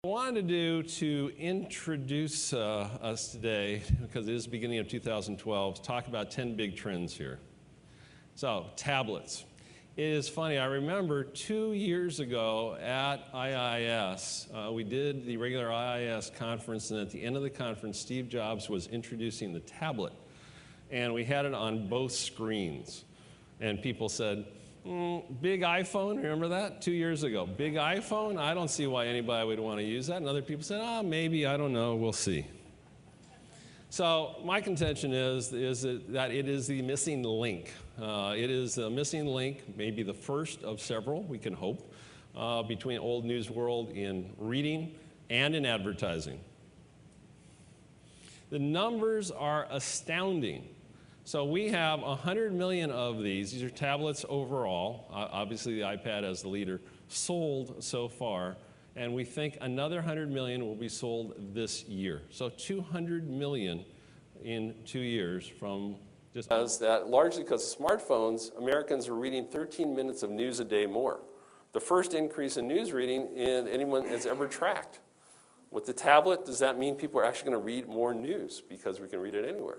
I wanted to introduce us today, because it is the beginning of 2012, talk about 10 big trends here. So, tablets. It is funny, I remember 2 years ago at IIS, we did the regular IIS conference, and at the end of the conference, Steve Jobs was introducing the tablet. And we had it on both screens. And people said, big iPhone, remember that? 2 years ago. Big iPhone? I don't see why anybody would want to use that. And other people said, maybe, I don't know, we'll see. So my contention is that it is the missing link. It is a missing link, maybe the first of several, we can hope, between old news world in reading and in advertising. The numbers are astounding. So we have 100 million of these. These are tablets overall. Obviously, the iPad as the leader, sold so far. And we think another 100 million will be sold this year. So 200 million in 2 years from just... That largely because of smartphones, Americans are reading 13 minutes of news a day more. The first increase in news reading anyone has ever tracked. With the tablet, does that mean people are actually going to read more news because we can read it anywhere?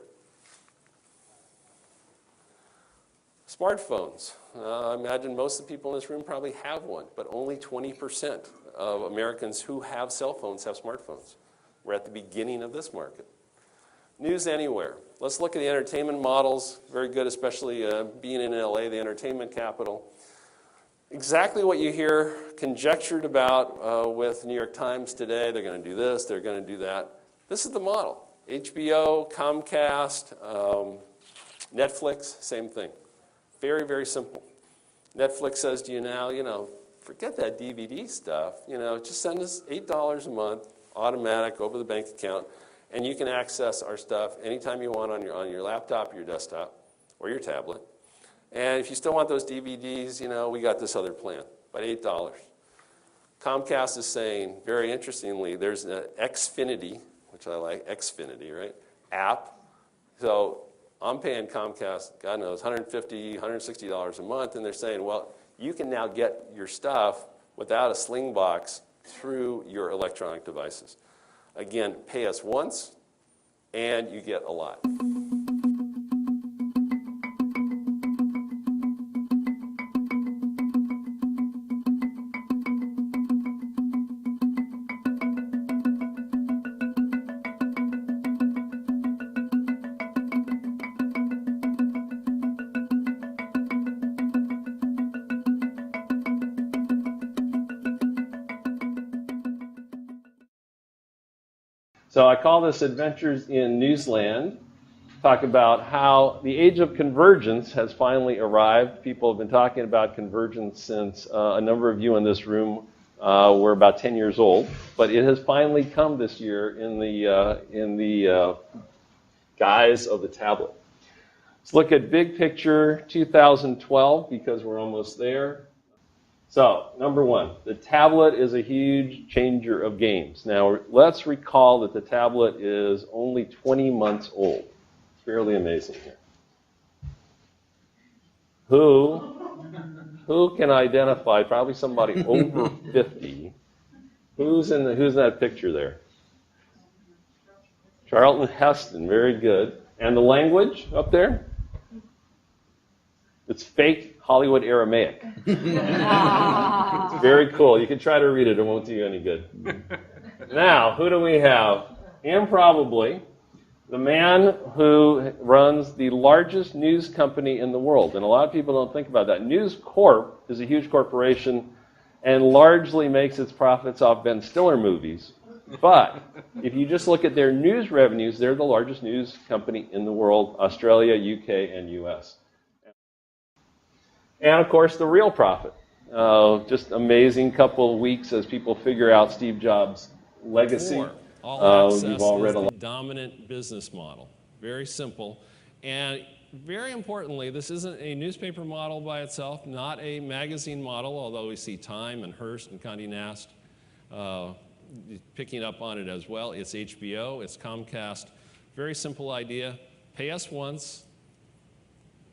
Smartphones. I imagine most of the people in this room probably have one, but only 20% of Americans who have cell phones have smartphones. We're at the beginning of this market. News anywhere. Let's look at the entertainment models. Very good, especially being in LA, the entertainment capital. Exactly what you hear conjectured about with New York Times today. They're going to do this, they're going to do that. This is the model. HBO, Comcast, Netflix, same thing. Very, very simple. Netflix says to you now, forget that DVD stuff. Just send us $8 a month, automatic, over the bank account, and you can access our stuff anytime you want on your laptop, your desktop, or your tablet. And if you still want those DVDs, we got this other plan, about $8. Comcast is saying, very interestingly, there's an Xfinity, which I like, Xfinity, right, app. So I'm paying Comcast, God knows, $150, $160 a month, and they're saying, well, you can now get your stuff without a sling box through your electronic devices. Again, pay us once, and you get a lot. So I call this Adventures in Newsland. Talk about how the age of convergence has finally arrived. People have been talking about convergence since a number of you in this room were about 10 years old. But it has finally come this year in the guise of the tablet. Let's look at big picture 2012 because we're almost there. So, number one, the tablet is a huge changer of games. Now, let's recall that the tablet is only 20 months old. It's fairly amazing here. Who can identify, probably somebody over 50, who's in that picture there? Charlton Heston, very good. And the language up there? It's fake Hollywood Aramaic. It's very cool. You can try to read it. It won't do you any good. Now, who do we have? Improbably, the man who runs the largest news company in the world. And a lot of people don't think about that. News Corp is a huge corporation and largely makes its profits off Ben Stiller movies. But if you just look at their news revenues, they're the largest news company in the world, Australia, UK, and US. And, of course, the real profit. Just amazing couple of weeks as people figure out Steve Jobs' legacy. All access is the dominant business model. Very simple. And very importantly, this isn't a newspaper model by itself, not a magazine model, although we see Time and Hearst and Condé Nast picking up on it as well. It's HBO, it's Comcast. Very simple idea. Pay us once.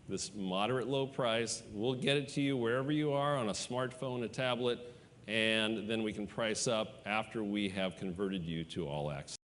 This moderate low price, we'll get it to you wherever you are on a smartphone, a tablet, and then we can price up after we have converted you to all access.